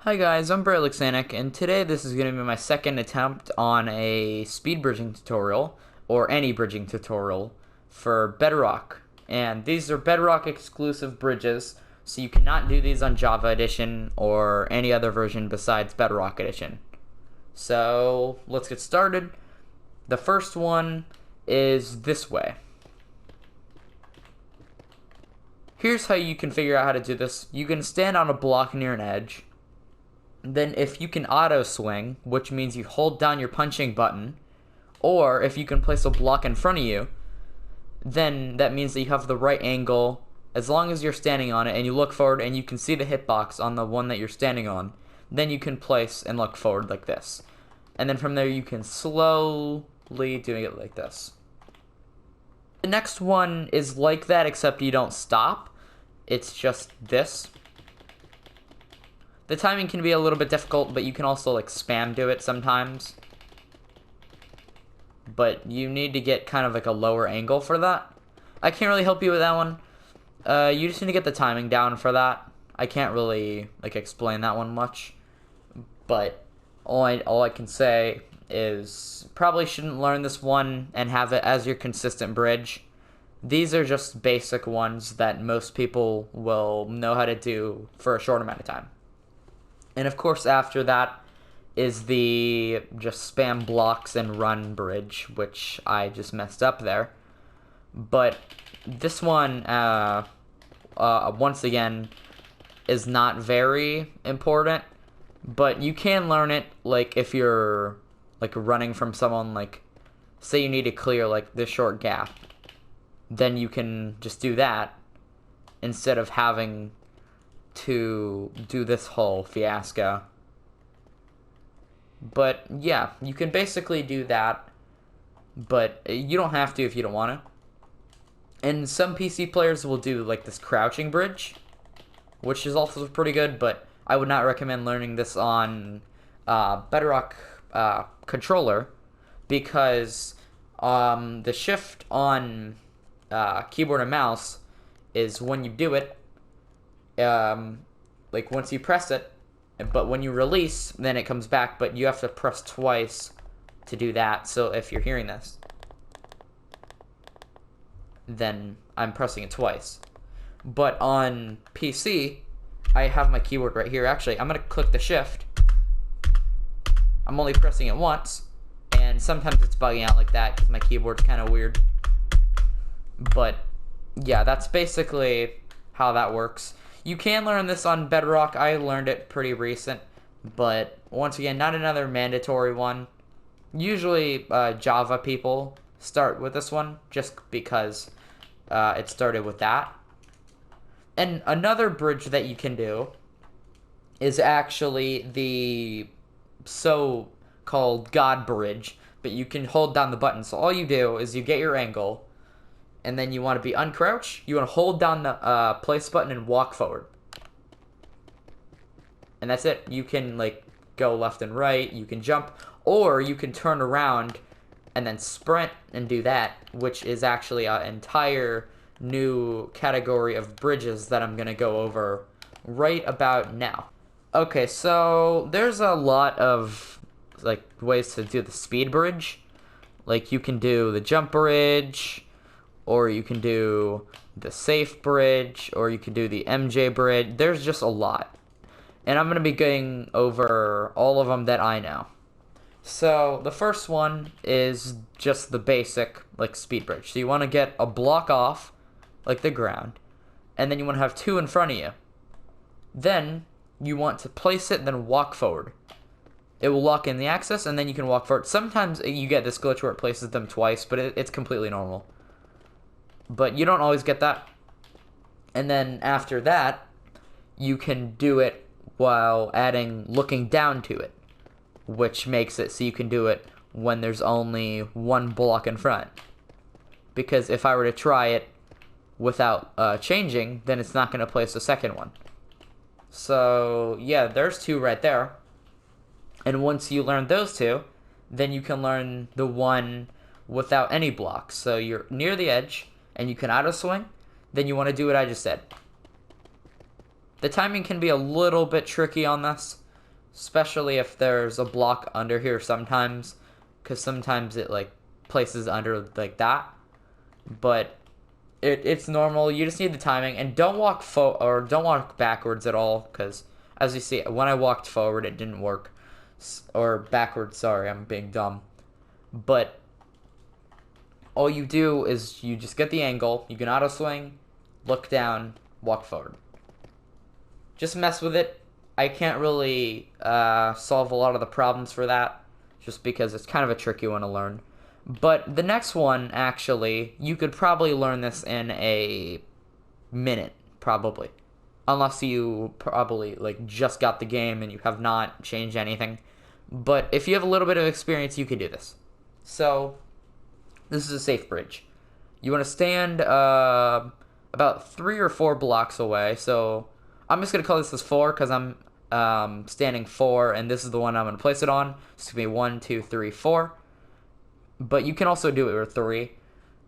Hi guys, I'm Berlixanic, and today this is going to be my second attempt on a speed bridging tutorial, or any bridging tutorial, for Bedrock. And these are Bedrock exclusive bridges, so you cannot do these on Java Edition or any other version besides Bedrock Edition. So, let's get started. The first one is this way. Here's how you can figure out how to do this. You can stand on a block near an edge. Then if you can auto swing, which means you hold down your punching button, or if you can place a block in front of you, then that means that you have the right angle as long as you're standing on it and you look forward and you can see the hitbox on the one that you're standing on. Then you can place and look forward like this. And then from there you can slowly doing it like this. The next one is like that, except you don't stop. It's just this. The timing can be a little bit difficult, but you can also like spam do it sometimes. But you need to get kind of like a lower angle for that. I can't really help you with that one. You just need to get the timing down for that. I can't really like explain that one much. But all I can say is probably shouldn't learn this one and have it as your consistent bridge. These are just basic ones that most people will know how to do for a short amount of time. And of course after that is the just spam blocks and run bridge, which I just messed up there. But this one, once again, is not very important. But you can learn it, like, if you're, like, running from someone, like, say you need to clear, like, this short gap. Then you can just do that instead of having to do this whole fiasco. But yeah, you can basically do that, but you don't have to if you don't want to. And some PC players will do like this crouching bridge, which is also pretty good, but I would not recommend learning this on Bedrock controller, because the shift on keyboard and mouse is when you do it, like once you press it, but when you release, then it comes back, but you have to press twice to do that. So if you're hearing this, then I'm pressing it twice. But on PC, I have my keyboard right here. Actually, I'm going to click the shift. I'm only pressing it once, and sometimes it's bugging out like that because my keyboard's kind of weird. But yeah, that's basically how that works. You can learn this on Bedrock. I learned it pretty recent, but once again, not another mandatory one. Usually Java people start with this one just because it started with that. And another bridge that you can do is actually the so-called God bridge, but you can hold down the button. So all you do is you get your angle, and then you want to be uncrouch. You want to hold down the place button and walk forward. And that's it. You can like go left and right. You can jump, or you can turn around and then sprint and do that, which is actually an entire new category of bridges that I'm going to go over right about now. Okay, so there's a lot of like ways to do the speed bridge. Like you can do the jump bridge, or you can do the safe bridge, or you can do the MJ bridge. There's just a lot. And I'm going to be going over all of them that I know. So the first one is just the basic like speed bridge. So you want to get a block off, like the ground, and then you want to have two in front of you. Then you want to place it, then walk forward. It will lock in the axis, and then you can walk forward. Sometimes you get this glitch where it places them twice, but it's completely normal. But you don't always get that. And then after that, you can do it while adding looking down to it, which makes it so you can do it when there's only one block in front. Because if I were to try it without changing, then it's not going to place the second one. So yeah, there's two right there. And once you learn those two, then you can learn the one without any blocks. So you're near the edge, and you can auto swing, then you want to do what I just said. The timing can be a little bit tricky on this, especially if there's a block under here sometimes, because sometimes it like places under like that. But it's normal. You just need the timing, and don't walk don't walk backwards at all, because as you see, when I walked forward, it didn't work, or backwards. Sorry, I'm being dumb. But all you do is you just get the angle. You can auto swing, look down, walk forward. Just mess with it. I can't really solve a lot of the problems for that, just because it's kind of a tricky one to learn. But the next one, actually, you could probably learn this in a minute, probably. Unless you probably, like, just got the game and you have not changed anything. But if you have a little bit of experience, you can do this. So, this is a safe bridge. You want to stand about 3 or 4 blocks away. So, I'm just going to call this as 4 because I'm standing 4, and this is the one I'm going to place it on. It's going to be 1, 2, 3, 4. But you can also do it with 3.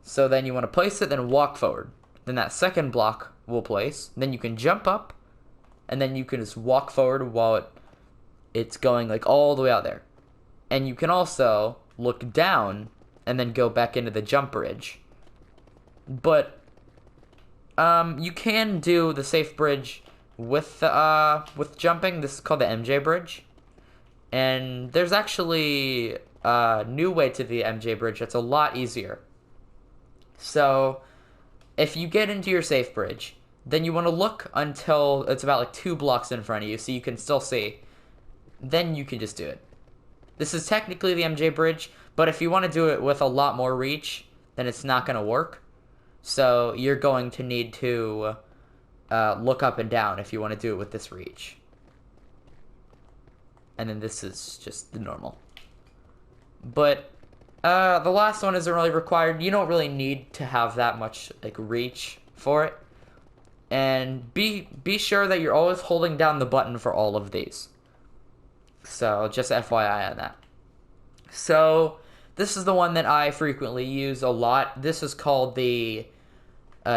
So then you want to place it, then walk forward. Then that second block will place. Then you can jump up, and then you can just walk forward while it's going like all the way out there. And you can also look down and then go back into the jump bridge. But you can do the safe bridge with jumping. This is called the MJ bridge. And there's actually a new way to the MJ bridge that's a lot easier. So, if you get into your safe bridge, then you want to look until it's about like 2 blocks in front of you so you can still see. Then you can just do it. This is technically the MJ bridge, but if you want to do it with a lot more reach, then it's not going to work. So, you're going to need to look up and down if you want to do it with this reach. And then this is just the normal. But the last one isn't really required. You don't really need to have that much like reach for it. And be sure that you're always holding down the button for all of these. So just FYI on that. So this is the one that I frequently use a lot. This is called the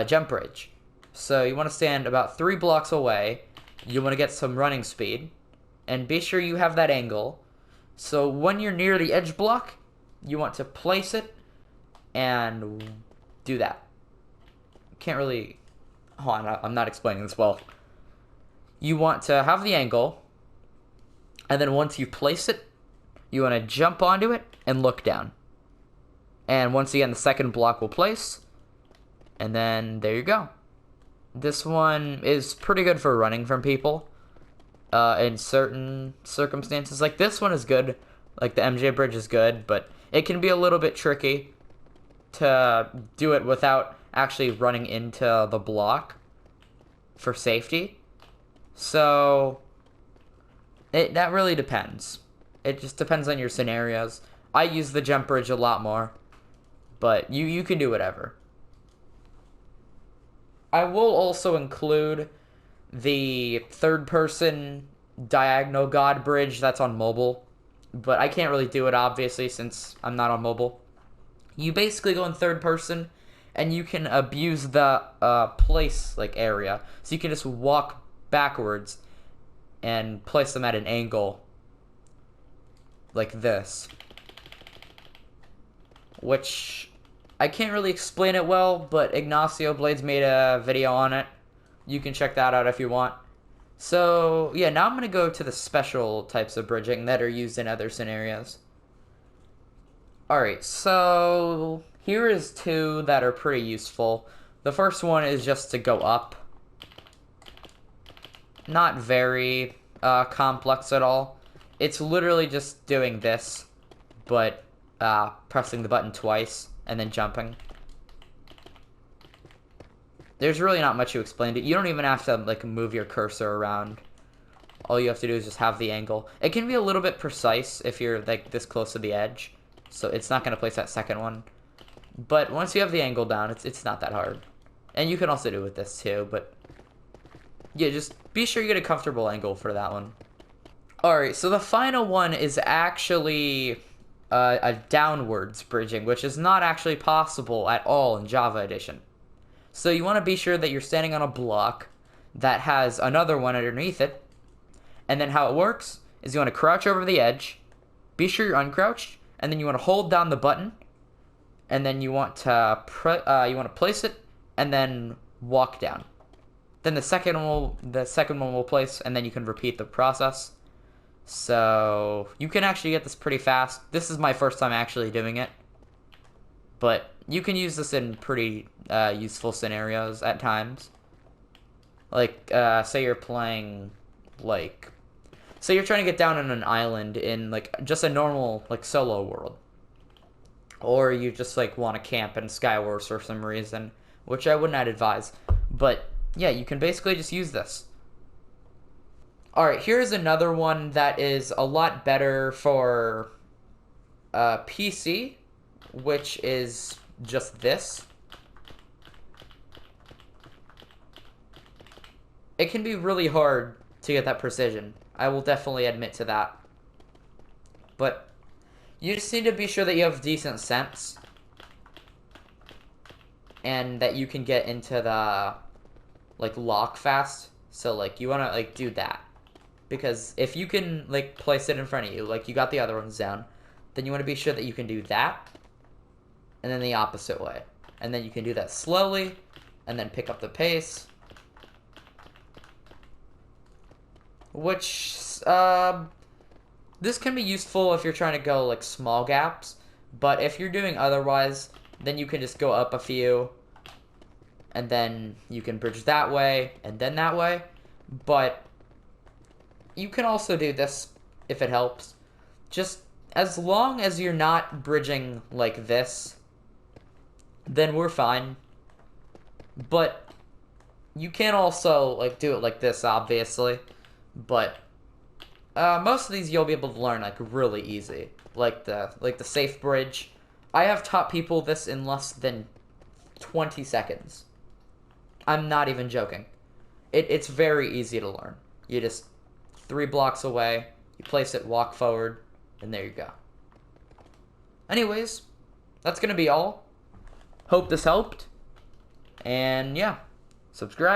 jump bridge. So you want to stand about 3 blocks away. You want to get some running speed. And be sure you have that angle. So when you're near the edge block, you want to place it and do that. Can't really... Hold on, I'm not explaining this well. You want to have the angle, and then once you place it, you want to jump onto it and look down. And once again, the second block will place, and then there you go. This one is pretty good for running from people. In certain circumstances, like this one is good, like the MJ bridge is good, but it can be a little bit tricky to do it without actually running into the block for safety. So that really depends. It just depends on your scenarios. I use the jump bridge a lot more, but you can do whatever. I will also include the third-person diagonal god bridge that's on mobile, but I can't really do it, obviously, since I'm not on mobile. You basically go in third person, and you can abuse the place like area. So you can just walk backwards and place them at an angle like this, which I can't really explain it well, but Ignacio Blades made a video on it. You can check that out if you want. So, yeah, now I'm going to go to the special types of bridging that are used in other scenarios. Alright, so here is 2 that are pretty useful. The first one is just to go up. Not very complex at all. It's literally just doing this, but pressing the button twice and then jumping. There's really not much to explain. You don't even have to like move your cursor around. All you have to do is just have the angle. It can be a little bit precise if you're like this close to the edge, so it's not going to place that second one. But once you have the angle down, it's not that hard. And you can also do it with this too, but yeah, just be sure you get a comfortable angle for that one. Alright, so the final one is actually a downwards bridging, which is not actually possible at all in Java Edition. So you want to be sure that you're standing on a block that has another one underneath it. And then how it works is you want to crouch over the edge, be sure you're uncrouched, and then you want to hold down the button, and then you want to place it, and then walk down. Then the second one will place, and then you can repeat the process. So you can actually get this pretty fast. This is my first time actually doing it, but you can use this in pretty useful scenarios at times. Like, say you're playing, like, say you're trying to get down on an island in, like, just a normal, like, solo world. Or you just, like, want to camp in Skywars for some reason, which I would not advise. But, yeah, you can basically just use this. Alright, here's another one that is a lot better for PC, which is just this. It can be really hard to get that precision. I will definitely admit to that. But you just need to be sure that you have decent sense. And that you can get into the, like, lock fast. So, like, you want to, like, do that. Because if you can, like, place it in front of you, like, you got the other ones down, then you want to be sure that you can do that. And then the opposite way. And then you can do that slowly. And then pick up the pace. Which, this can be useful if you're trying to go, like, small gaps. But if you're doing otherwise, then you can just go up a few. And then you can bridge that way, and then that way. But you can also do this if it helps. Just as long as you're not bridging like this, then we're fine. But you can also, like, do it like this, obviously. But most of these you'll be able to learn, like, really easy. Like the safe bridge. I have taught people this in less than 20 seconds. I'm not even joking. It's very easy to learn. You just 3 blocks away, you place it, walk forward, and there you go. Anyways, that's gonna be all. Hope this helped. And yeah, subscribe.